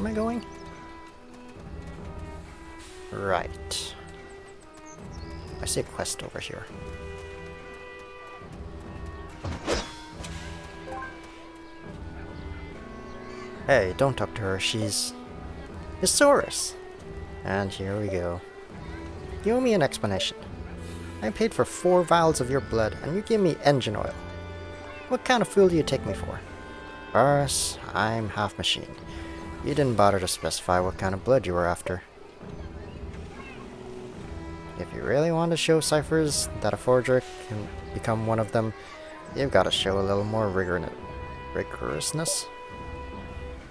am I going? Right. I see a quest over here. Hey, don't talk to her, she's... Isaurus! And here we go. You owe me an explanation. I paid for 4 vials of your blood, and you give me engine oil. What kind of fool do you take me for? Varus, I'm half machine. You didn't bother to specify what kind of blood you were after. If you really want to show ciphers that a forger can become one of them, you've got to show a little more rigorousness.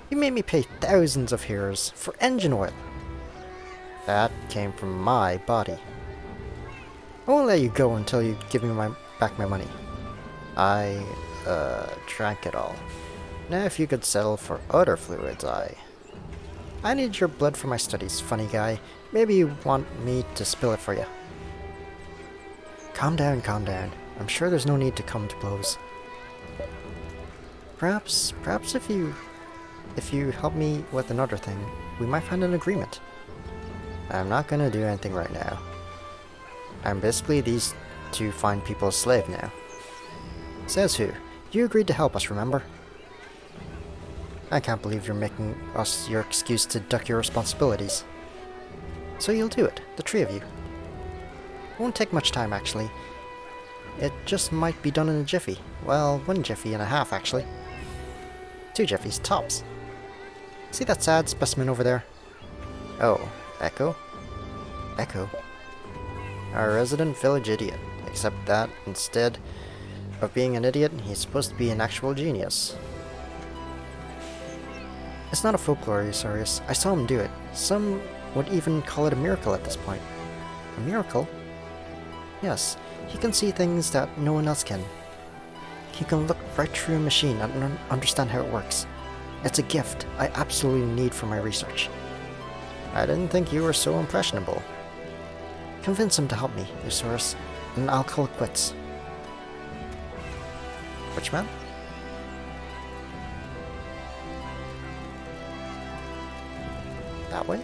You made me pay thousands of heroes for engine oil. That came from my body. I won't let you go until you give me back my money. I, drank it all. Now if you could settle for other fluids, I need your blood for my studies, funny guy. Maybe you want me to spill it for you. Calm down, calm down. I'm sure there's no need to come to blows. Perhaps if you help me with another thing, we might find an agreement. I'm not gonna do anything right now. I'm basically these 2 fine people's slave now. Says who? You agreed to help us, remember? I can't believe you're making us your excuse to duck your responsibilities. So you'll do it, the 3 of you. Won't take much time, actually. It just might be done in a jiffy. Well, 1 jiffy and a half, actually. 2 jiffies, tops. See that sad specimen over there? Oh, Echo? Echo? Our resident village idiot. Except that, instead of being an idiot, he's supposed to be an actual genius. It's not a folklore, Isaurus. I saw him do it. Some would even call it a miracle at this point. A miracle? Yes, he can see things that no one else can. He can look right through a machine and understand how it works. It's a gift I absolutely need for my research. I didn't think you were so impressionable. Convince him to help me, Isaurus, and I'll call it quits. Which man? That way?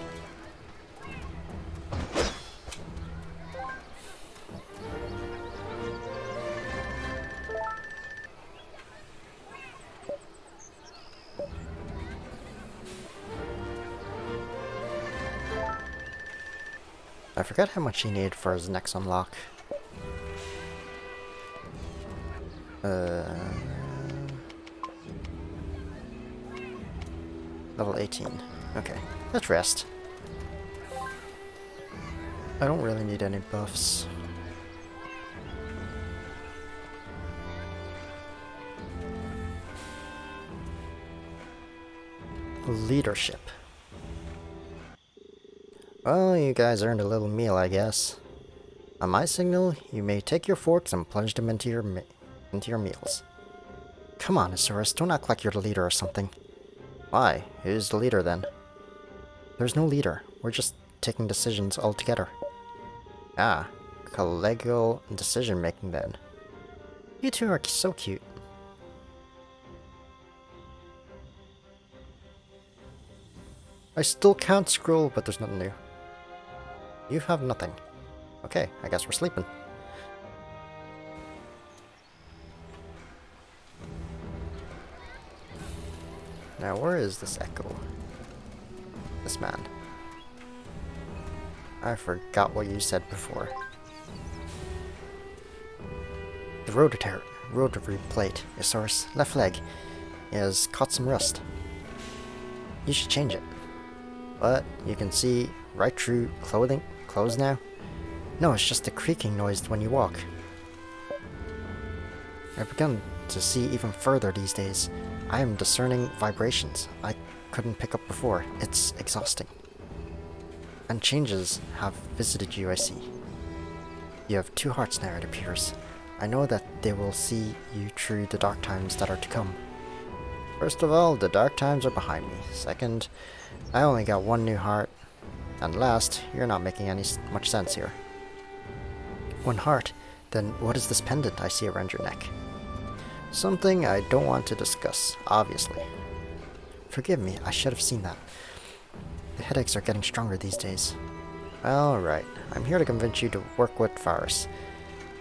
I forget how much he needed for his next unlock. Level 18. Okay, let's rest. I don't really need any buffs. Leadership. Well, you guys earned a little meal, I guess. On my signal, you may take your forks and plunge them into your meals. Come on, Isaurus, don't act like you're the leader or something. Why? Who's the leader then? There's no leader. We're just taking decisions all together. Ah, collegial decision-making then. You two are so cute. I still can't scroll, but there's nothing new. You have nothing. Okay, I guess we're sleeping. Now, where is this Echo? This man. I forgot what you said before. The rotary plate, Isaurus, left leg, has caught some rust. You should change it. But you can see right through clothes now? No, it's just the creaking noise when you walk. I've begun to see even further these days. I am discerning vibrations I couldn't pick up before. It's exhausting. And changes have visited you, I see. You have 2 hearts now, it appears. I know that they will see you through the dark times that are to come. First of all, the dark times are behind me. Second, I only got 1 new heart. And last, you're not making much sense here. 1 heart? Then what is this pendant I see around your neck? Something I don't want to discuss, obviously. Forgive me, I should have seen that. The headaches are getting stronger these days. Alright, I'm here to convince you to work with Faris.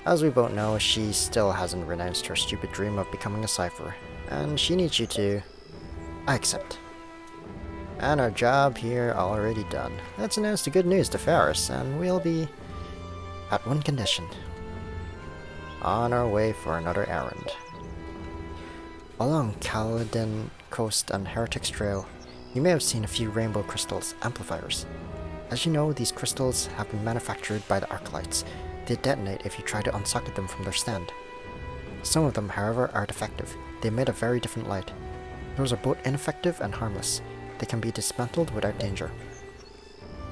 As we both know, she still hasn't renounced her stupid dream of becoming a cipher, and she needs you to... I accept. And our job here already done. Let's announce the good news to Faris, and we'll be... at one condition. On our way for another errand. Along Kaladin Coast and Heretic's Trail, you may have seen a few rainbow crystals, amplifiers. As you know, these crystals have been manufactured by the Arclights. They detonate if you try to unsocket them from their stand. Some of them, however, are defective. They emit a very different light. Those are both ineffective and harmless. They can be dismantled without danger.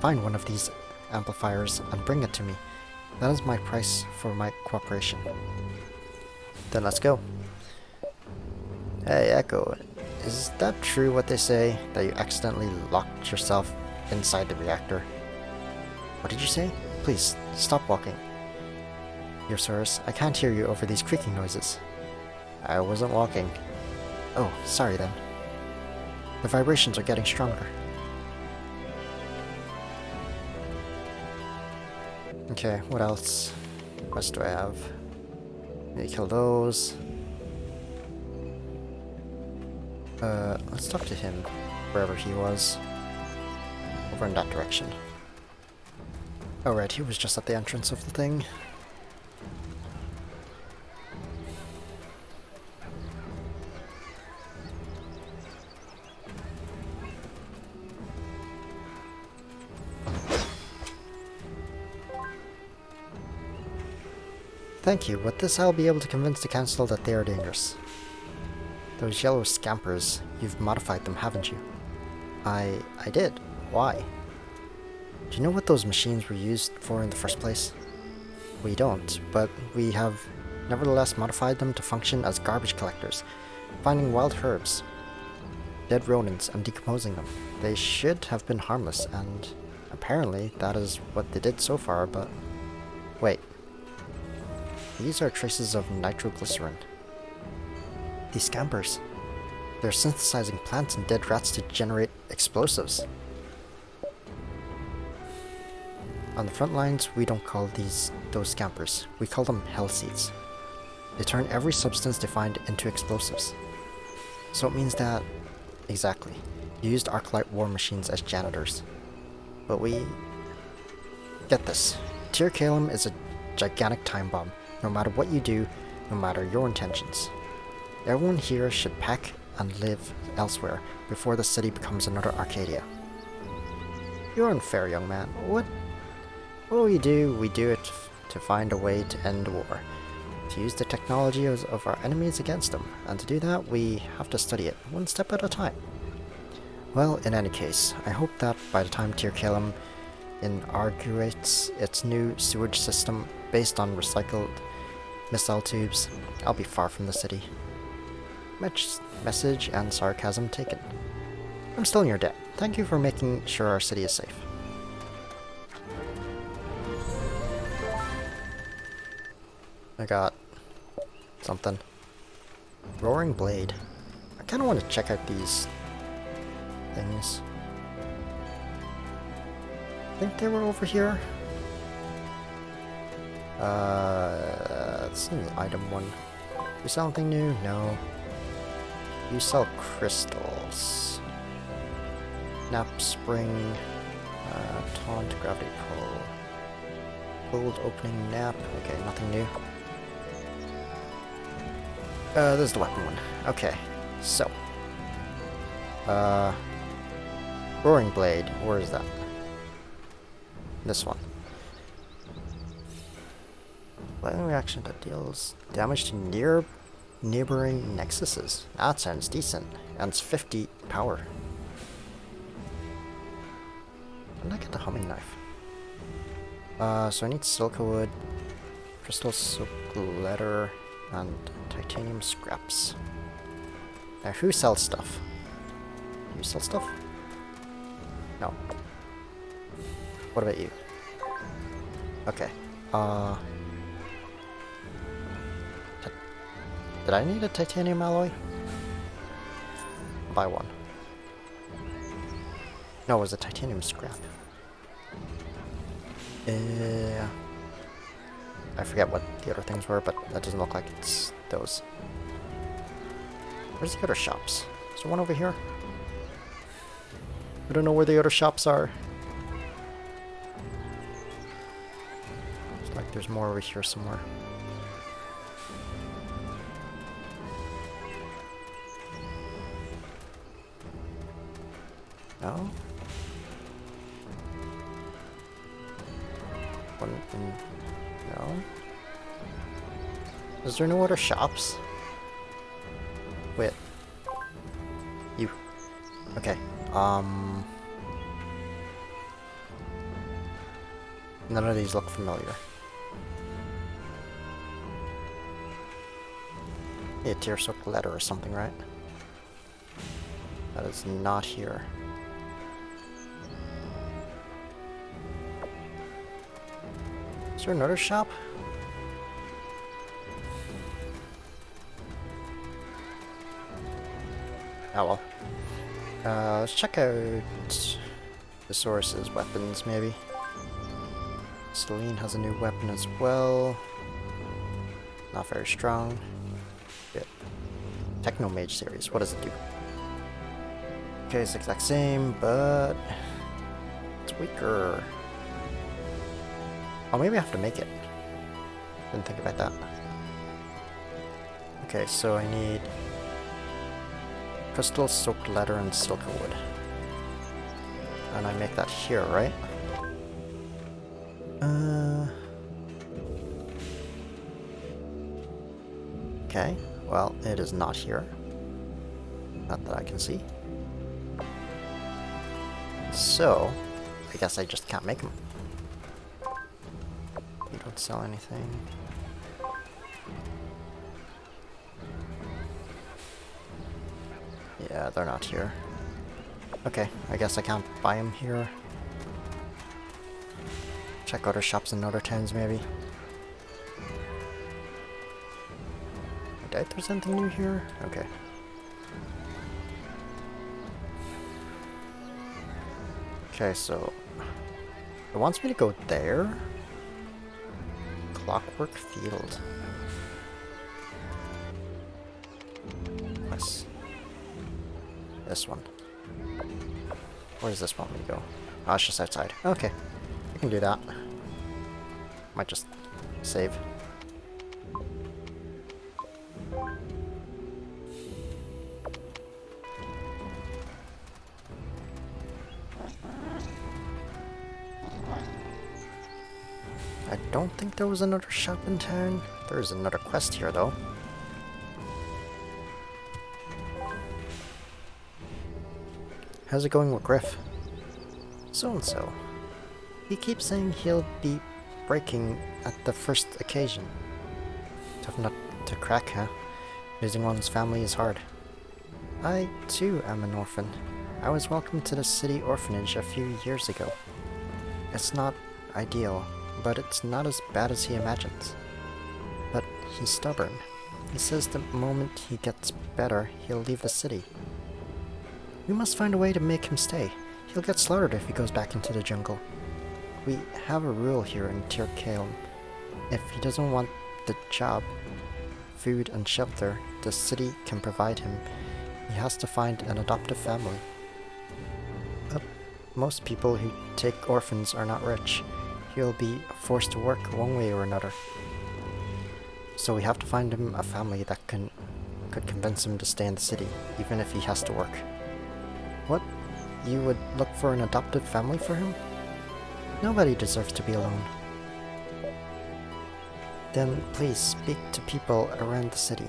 Find one of these amplifiers and bring it to me. That is my price for my cooperation. Then let's go. Hey, Echo. Is that true what they say, that you accidentally locked yourself inside the reactor? What did you say? Please, stop walking. Yosaurus, I can't hear you over these creaking noises. I wasn't walking. Oh, sorry then. The vibrations are getting stronger. Okay, what else? What do I have? Maybe kill those. Let's talk to him, wherever he was. Over in that direction. Oh right, he was just at the entrance of the thing. Thank you, with this I'll be able to convince the council that they are dangerous. Those yellow scampers, you've modified them, haven't you? I did. Why? Do you know what those machines were used for in the first place? We don't, but we have nevertheless modified them to function as garbage collectors, finding wild herbs, dead rodents, and decomposing them. They should have been harmless, and apparently that is what they did so far, but... Wait. These are traces of nitroglycerin. These scampers. They're synthesizing plants and dead rats to generate explosives. On the front lines, we don't call those scampers. We call them hell seeds. They turn every substance they find into explosives. So it means that... Exactly. You used Arclight war machines as janitors. But we... Get this. Tir Kalem is a gigantic time bomb. No matter what you do, no matter your intentions. Everyone here should pack and live elsewhere before the city becomes another Arcadia. You're unfair, young man. What we do it to find a way to end war. To use the technology of our enemies against them. And to do that, we have to study it, one step at a time. Well, in any case, I hope that by the time Tir Kalem inaugurates its new sewage system based on recycled missile tubes, I'll be far from the city. Message and sarcasm taken. I'm still in your debt. Thank you for making sure our city is safe. I got something. Roaring Blade. I kind of want to check out these things. I think they were over here. It's in the item one. You sell anything new? No. You sell crystals. Nap Spring. Taunt, Gravity Pull. Gold Opening Nap. Okay, nothing new. This is the weapon one. Okay, so. Roaring Blade. Where is that? This one. Lightning reaction that deals damage to neighboring nexuses. That sounds decent. And it's 50 power. When did I get the humming knife? So I need silk wood, crystal silk leather, and titanium scraps. Now who sells stuff? Do you sell stuff? No. What about you? Okay. Did I need a titanium alloy? Buy one. No, it was a titanium scrap. I forget what the other things were, but that doesn't look like it's those. Where's the other shops? Is there one over here? I don't know where the other shops are. Looks like there's more over here somewhere. No? No? Is there no other shops? Wait. You. Okay. None of these look familiar. Yeah, tear soaked letter or something, right? That is not here. Is there another shop? Oh well. Let's check out the sources, weapons maybe. Celine has a new weapon as well. Not very strong. Yeah. Techno Mage series, what does it do? Okay, it's the exact same, but it's weaker. Oh, maybe I have to make it. Didn't think about that. Okay, so I need crystal, soaked leather, and silver wood. And I make that here, right? Okay, well, it is not here. Not that I can see. So, I guess I just can't make them. You don't sell anything. Yeah, they're not here. Okay, I guess I can't buy them here. Check other shops in other towns, maybe. I doubt there's anything new here. Okay. Okay, so it wants me to go there. Clockwork Field. Nice. This one. Where does this want me to go? Oh, it's just outside. Okay, I can do that. Might just save. I don't think there was another shop in town. There's another quest here, though. How's it going with Griff? So-and-so. He keeps saying he'll be breaking at the first occasion. Tough nut to crack, huh? Losing one's family is hard. I, too, am an orphan. I was welcomed to the city orphanage a few years ago. It's not ideal, but it's not as bad as he imagines. But he's stubborn. He says the moment he gets better, he'll leave the city. We must find a way to make him stay. He'll get slaughtered if he goes back into the jungle. We have a rule here in Tir Caelum. If he doesn't want the job, food and shelter the city can provide him, he has to find an adoptive family. But most people who take orphans are not rich. He'll be forced to work one way or another. So we have to find him a family that could convince him to stay in the city, even if he has to work. What? You would look for an adoptive family for him? Nobody deserves to be alone. Then please speak to people around the city.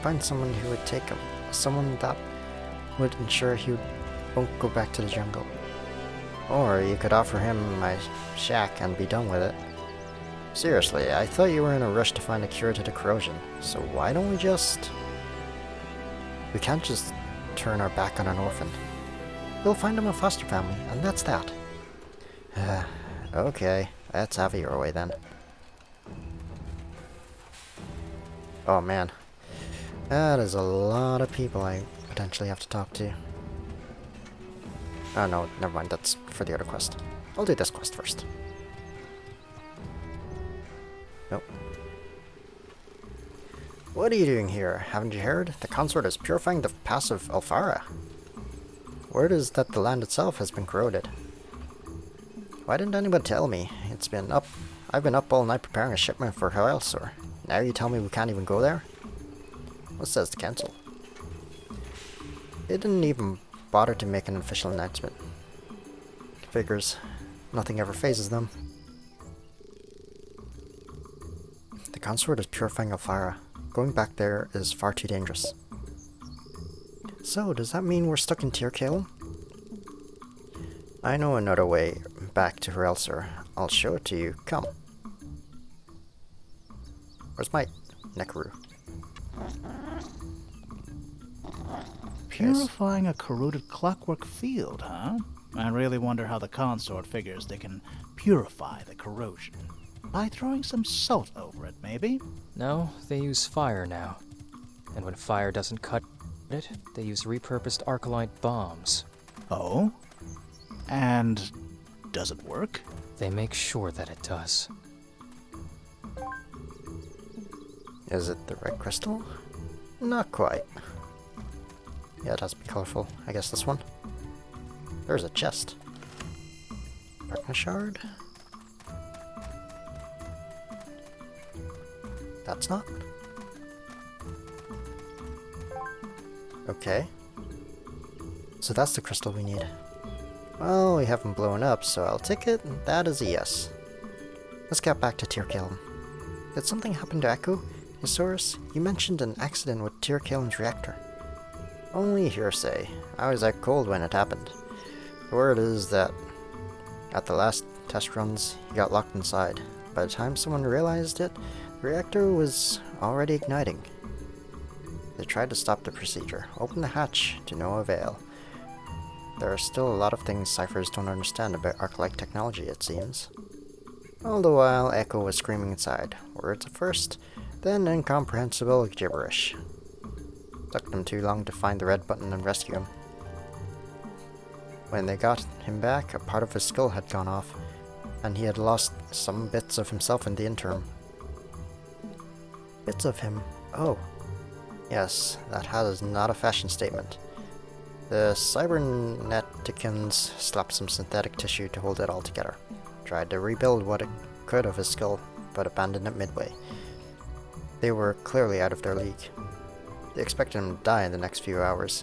Find someone who would take him. Someone that would ensure he won't go back to the jungle. Or you could offer him my shack and be done with it. Seriously, I thought you were in a rush to find a cure to the corrosion, so why don't we just... We can't just turn our back on an orphan. We'll find him a foster family, and that's that. Okay, let's have it your way then. Oh man. That is a lot of people I potentially have to talk to. Oh no, never mind, that's for the other quest. I'll do this quest first. Nope. What are you doing here? Haven't you heard? The consort is purifying the pass of Alfara. Word is that the land itself has been corroded. Why didn't anyone tell me? I've been up all night preparing a shipment for Helelsor. Now you tell me we can't even go there? What says the council? They didn't even bother to make an official announcement. Figures. Nothing ever phases them. The consort is purifying Alfara. Going back there is far too dangerous. So, does that mean we're stuck in Tir Caelum? I know another way back to Helelsor. I'll show it to you. Come. Where's my Nekaru? Purifying a corroded clockwork field, huh? I really wonder how the consort figures they can purify the corrosion. By throwing some salt over it, maybe? No, they use fire now. And when fire doesn't cut it, they use repurposed Arcalite bombs. Oh? And does it work? They make sure that it does. Is it the red crystal? Not quite. Yeah, it has to be colorful. I guess this one. There's a chest. Darkness shard? That's not? Okay. So that's the crystal we need. Well, we haven't blown up, so I'll take it, and that is a yes. Let's get back to Tir Caelum. Did something happen to Echo? Isaurus, you mentioned an accident with Tir Caelum's reactor. Only hearsay. I was out cold when it happened. The word is that at the last test runs, he got locked inside. By the time someone realized it, the reactor was already igniting. They tried to stop the procedure, open the hatch, to no avail. There are still a lot of things ciphers don't understand about Arcalite technology, it seems. All the while, Echo was screaming inside. Words at first, then incomprehensible gibberish. Took them too long to find the red button and rescue him. When they got him back, a part of his skull had gone off, and he had lost some bits of himself in the interim. Bits of him? Oh. Yes, that hat is not a fashion statement. The cyberneticans slapped some synthetic tissue to hold it all together. Tried to rebuild what it could of his skull, but abandoned it midway. They were clearly out of their league. They expected him to die in the next few hours.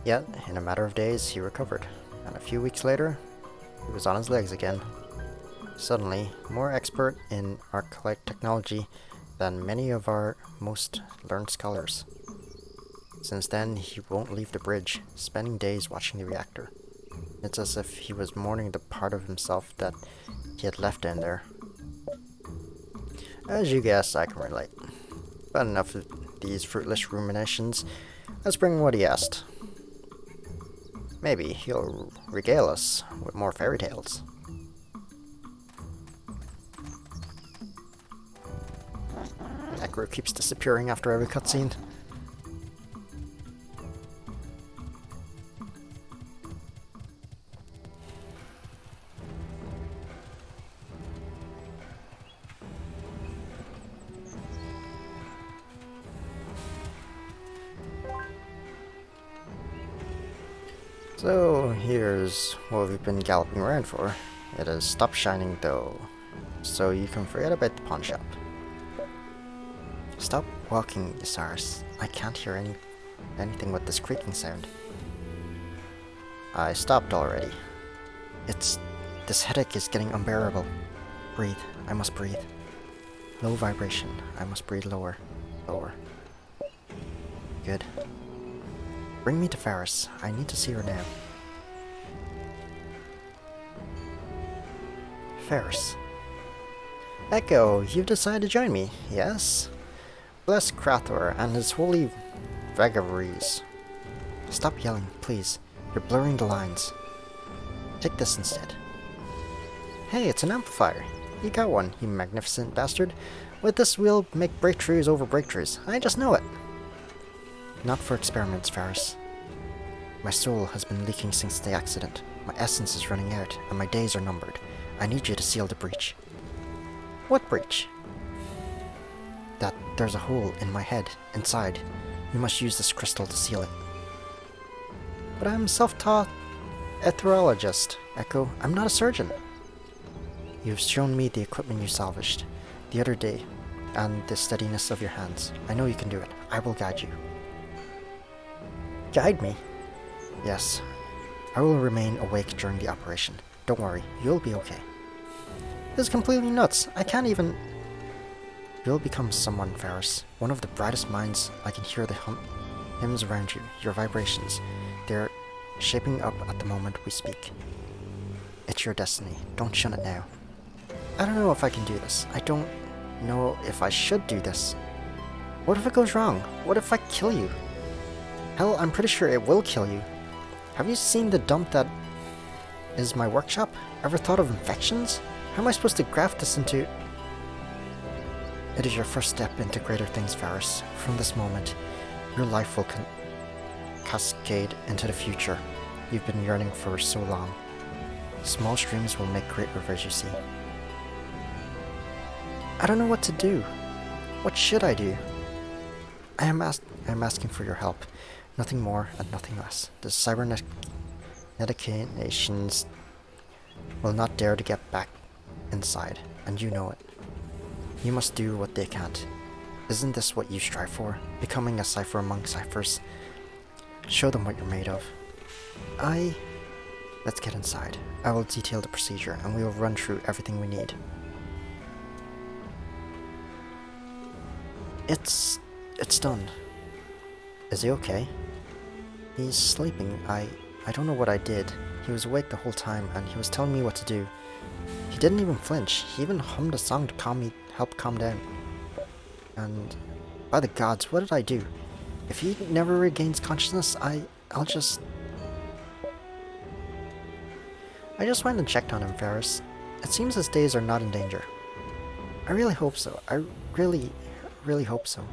Yet, in a matter of days, he recovered, and a few weeks later, he was on his legs again. Suddenly, more expert in Arcalite technology than many of our most learned scholars. Since then, he won't leave the bridge, spending days watching the reactor. It's as if he was mourning the part of himself that he had left in there. As you guess, I can relate. But enough of these fruitless ruminations. Let's bring what he asked. Maybe he'll regale us with more fairy tales. Nekaru keeps disappearing after every cutscene. So here's what we've been galloping around for. It has stopped shining though, so you can forget about the pawn shop. Stop walking, Isaurus. I can't hear anything with this creaking sound. I stopped already. This headache is getting unbearable. Breathe. I must breathe. Low vibration. I must breathe lower. Lower. Good. Bring me to Faris. I need to see her now. Faris. Echo, you've decided to join me, yes? Bless Krathor and his holy vagaries. Stop yelling, please. You're blurring the lines. Take this instead. Hey, it's an amplifier. You got one, you magnificent bastard. With this, we'll make breakthroughs over breakthroughs. I just know it. Not for experiments, Faris. My soul has been leaking since the accident. My essence is running out, and my days are numbered. I need you to seal the breach. What breach? That there's a hole in my head, inside. You must use this crystal to seal it. But I'm self-taught etherologist, Echo. I'm not a surgeon. You've shown me the equipment you salvaged the other day, and the steadiness of your hands. I know you can do it. I will guide you. Guide me? Yes. I will remain awake during the operation. Don't worry, you'll be okay. This is completely nuts. I can't even... You'll become someone, Ferris. One of the brightest minds. I can hear the hymns around you, your vibrations. They're shaping up at the moment we speak. It's your destiny. Don't shun it now. I don't know if I can do this. I don't know if I should do this. What if it goes wrong? What if I kill you? Hell, I'm pretty sure it will kill you. Have you seen the dump that is my workshop? Ever thought of infections? How am I supposed to graft this into... It is your first step into greater things, Ferris. From this moment, your life will cascade into the future you've been yearning for so long. Small streams will make great rivers, you see. I don't know what to do. What should I do? I'm asking for your help. Nothing more and nothing less. The cybernetic nations will not dare to get back inside, and you know it. You must do what they can't. Isn't this what you strive for? Becoming a cipher among ciphers. Show them what you're made of. Let's get inside. I will detail the procedure, and we will run through everything we need. It's done. Is he okay? He's sleeping. I don't know what I did. He was awake the whole time, and he was telling me what to do. He didn't even flinch. He even hummed a song to help calm down. And by the gods, what did I do? If he never regains consciousness, I'll just... I just went and checked on him, Ferris. It seems his days are not in danger. I really hope so. I really hope so.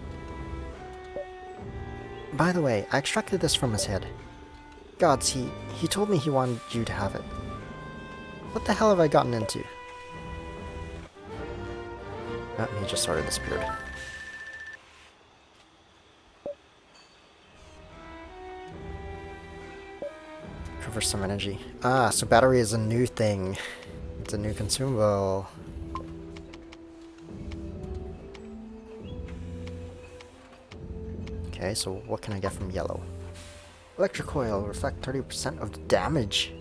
By the way, I extracted this from his head. Gods, he told me he wanted you to have it. What the hell have I gotten into? He just sort of disappeared. Cover some energy. Ah, so battery is a new thing. It's a new consumable. Okay, so what can I get from yellow? Electric coil, reflect 30% of the damage.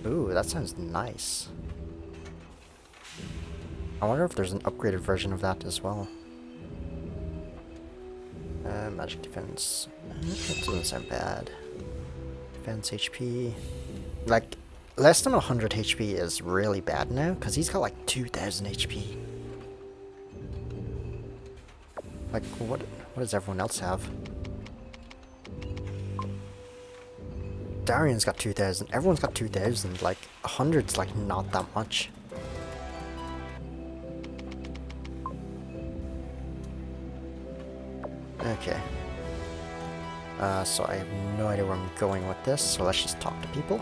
Ooh, that sounds nice. I wonder if there's an upgraded version of that as well. Magic defense. That doesn't sound bad. Defense HP. Like, less than 100 HP is really bad now, because he's got like 2000 HP. Like, what does everyone else have? Darian's got 2000. Everyone's got 2000. Like, 100's like not that much. Okay. So I have no idea where I'm going with this, so let's just talk to people.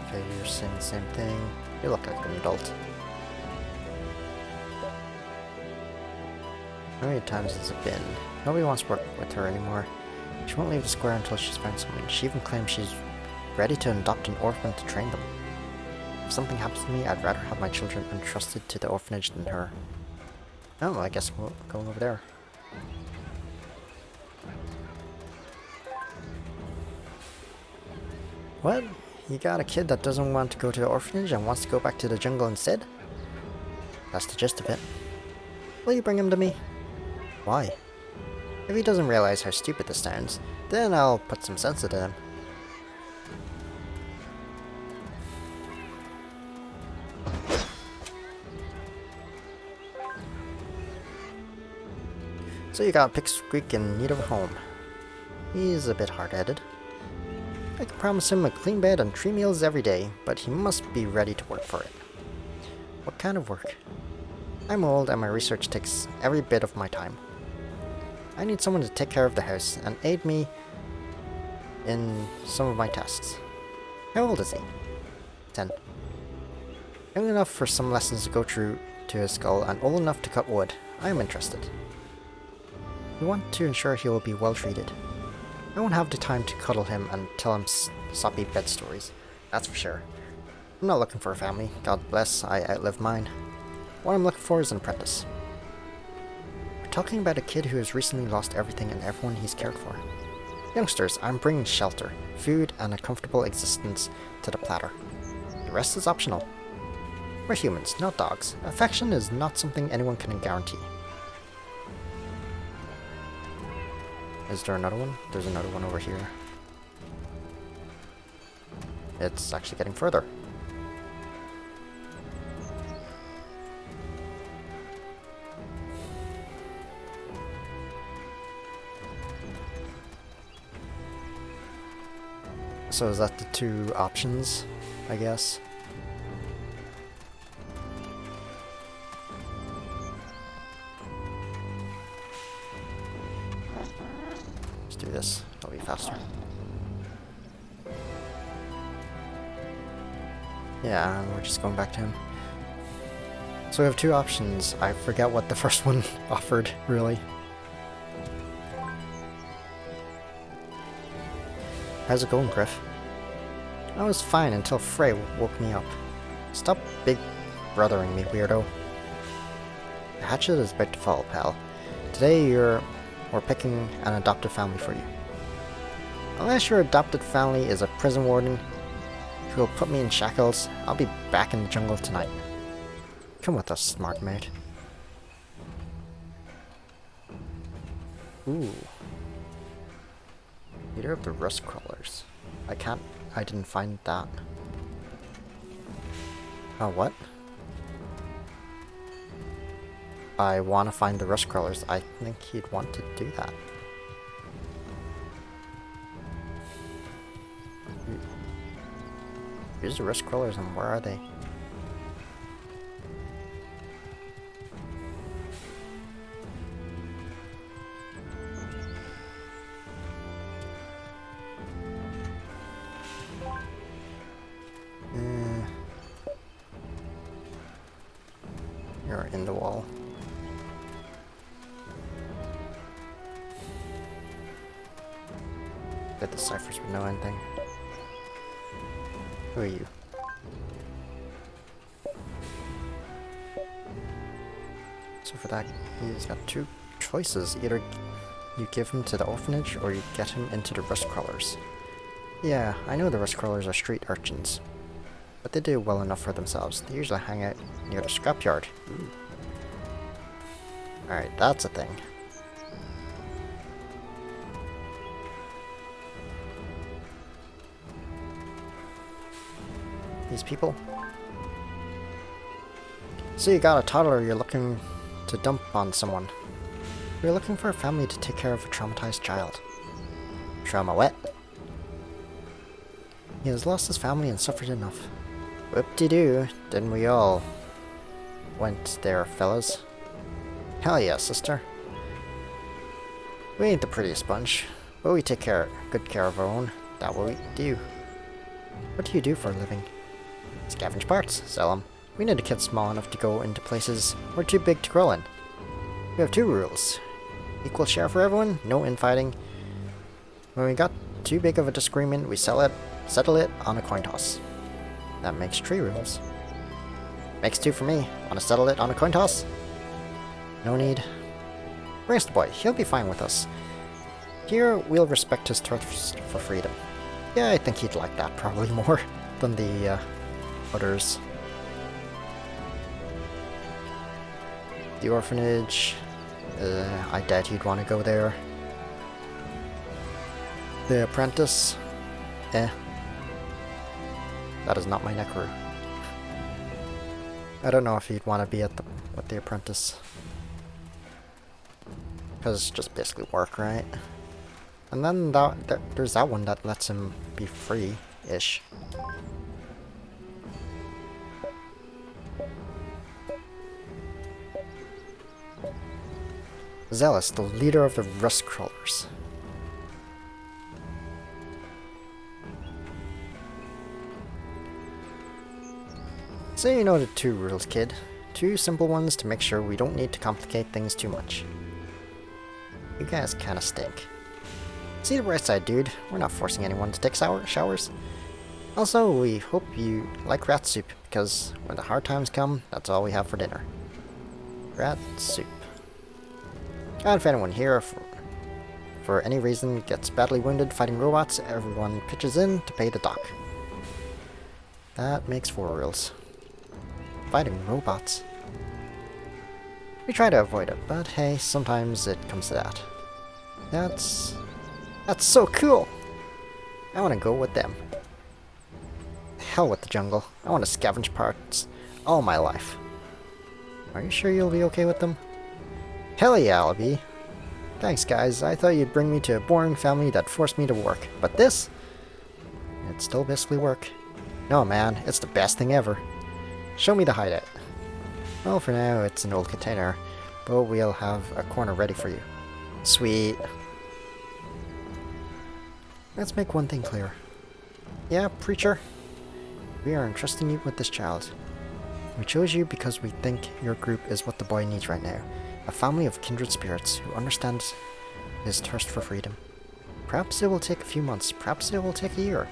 Okay, you're saying the same thing. You look like an adult. How many times has it been? Nobody wants to work with her anymore. She won't leave the square until she's found someone. She even claims she's ready to adopt an orphan to train them. If something happens to me, I'd rather have my children entrusted to the orphanage than her. Oh, well, I guess we're going over there. What? You got a kid that doesn't want to go to the orphanage and wants to go back to the jungle instead? That's the gist of it. Will you bring him to me? Why? If he doesn't realize how stupid this sounds, then I'll put some sense into him. So you got Pipsqueak in need of a home. He's a bit hard-headed. I can promise him a clean bed and 3 meals every day, but he must be ready to work for it. What kind of work? I'm old and my research takes every bit of my time. I need someone to take care of the house and aid me in some of my tasks. How old is he? 10. Young enough for some lessons to go through to his skull and old enough to cut wood. I am interested. We want to ensure he will be well treated. I won't have the time to cuddle him and tell him soppy bed stories, that's for sure. I'm not looking for a family. God bless, I outlived mine. What I'm looking for is an apprentice. We're talking about a kid who has recently lost everything and everyone he's cared for. Youngsters, I'm bringing shelter, food, and a comfortable existence to the platter. The rest is optional. We're humans, not dogs. Affection is not something anyone can guarantee. Is there another one? There's another one over here. It's actually getting further. So is that the two options, I guess? Let's do this. It'll be faster. Yeah, and we're just going back to him. So we have two options. I forget what the first one offered, really. How's it going, Griff? I was fine until Frey woke me up. Stop big brothering me, weirdo. The hatchet is about to fall, pal. Today we're picking an adopted family for you. Unless your adopted family is a prison warden who will put me in shackles, I'll be back in the jungle tonight. Come with us, smart mate. Ooh. Leader of the Rust Crawlers. I didn't find that. Oh, what? I want to find the Rust Crawlers. I think he'd want to do that. Here's the Rust Crawlers, and where are they? You're in the wall. Bet the ciphers would know anything. Who are you? So for that, he's got two choices. Either you give him to the orphanage, or you get him into the Rust Crawlers. Yeah, I know the Rust Crawlers are street urchins, but they do well enough for themselves. They usually hang out near the scrapyard. Alright, that's a thing. These people? So you got a toddler you're looking to dump on someone. You're looking for a family to take care of a traumatized child. Trauma what? He has lost his family and suffered enough. Whoop-de-doo, didn't we all? Went there, fellas. Hell yeah, sister. We ain't the prettiest bunch, but we take good care of our own. That's what we do. What do you do for a living? Scavenge parts, sell them. We need a kid small enough to go into places we're too big to crawl in. We have two rules. Equal share for everyone, no infighting. When we got too big of a disagreement, we settle it on a coin toss. That makes 3 rules. Makes 2 for me. Wanna settle it on a coin toss? No need. Where's the boy? He'll be fine with us. Here, we'll respect his thirst for freedom. Yeah, I think he'd like that probably more than the others. The orphanage. I doubt he'd want to go there. The apprentice. That is not my Necru. I don't know if he'd want to be with the apprentice. Because it's just basically work, right? And then there's that one that lets him be free-ish. Zealous, the leader of the Rust Crawlers. So you know the 2 rules, kid. 2 simple ones to make sure we don't need to complicate things too much. You guys kinda stink. See the bright side, dude. We're not forcing anyone to take showers. Also, we hope you like rat soup, because when the hard times come, that's all we have for dinner. Rat soup. And if anyone here, for any reason, gets badly wounded fighting robots, everyone pitches in to pay the doc. That makes 4 rules. Fighting robots. We try to avoid it, but hey, sometimes it comes to that. That's so cool! I want to go with them. Hell with the jungle. I want to scavenge parts all my life. Are you sure you'll be okay with them? Hell yeah, I'll be. Thanks, guys. I thought you'd bring me to a boring family that forced me to work. But this? It's still basically work. No, man. It's the best thing ever. Show me the hideout. Well, for now, it's an old container. But we'll have a corner ready for you. Sweet. Let's make one thing clear. Yeah, preacher? We are entrusting you with this child. We chose you because we think your group is what the boy needs right now. A family of kindred spirits who understands his thirst for freedom. Perhaps it will take a few months, perhaps it will take a year.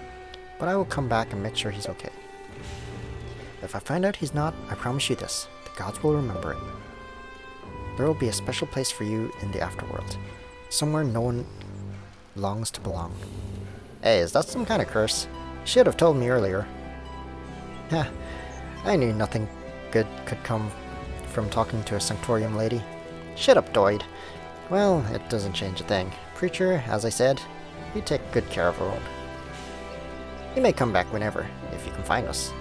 But I will come back and make sure he's okay. If I find out he's not, I promise you this. The gods will remember it. There will be a special place for you in the afterworld. Somewhere no one longs to belong. Hey, is that some kind of curse? Should have told me earlier. Heh, I knew nothing good could come from talking to a Sanctorium lady. Shut up, Doid. Well, it doesn't change a thing. Preacher, as I said, you take good care of our own. You may come back whenever, if you can find us.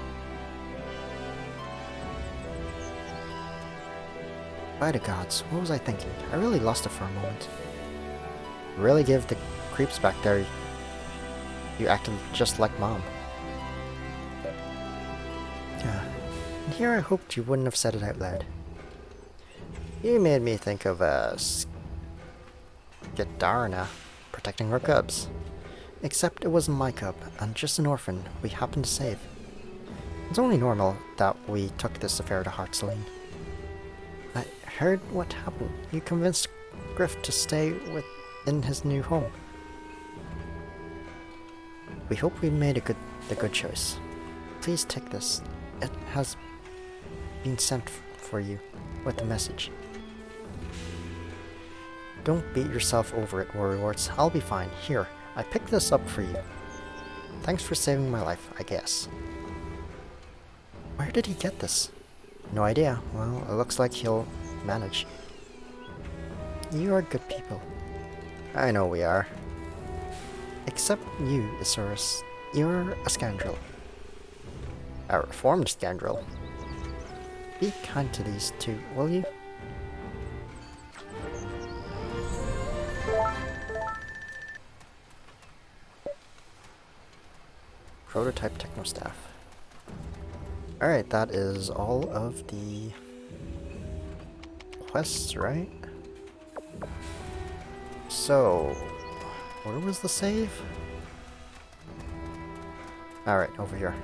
By the gods, what was I thinking? I really lost it for a moment. Really give the creeps back there. You acted just like Mom. Yeah. And here I hoped you wouldn't have said it out loud. You made me think of Skadarna protecting her cubs. Except it wasn't my cub, and just an orphan we happened to save. It's only normal that we took this affair to heart, Celine. I heard what happened. You convinced Griff to stay in his new home. We hope we made the good choice. Please take this. It has been sent for you with the message. Don't beat yourself over it, Warriors. I'll be fine. Here, I picked this up for you. Thanks for saving my life, I guess. Where did he get this? No idea. Well, it looks like he'll manage. You are good people. I know we are. Except you, Isurus. You're a scoundrel. A reformed scoundrel. Be kind to these two, will you? Prototype Technostaff. Alright, that is all of the quests, right? So, where was the save? Alright, over here.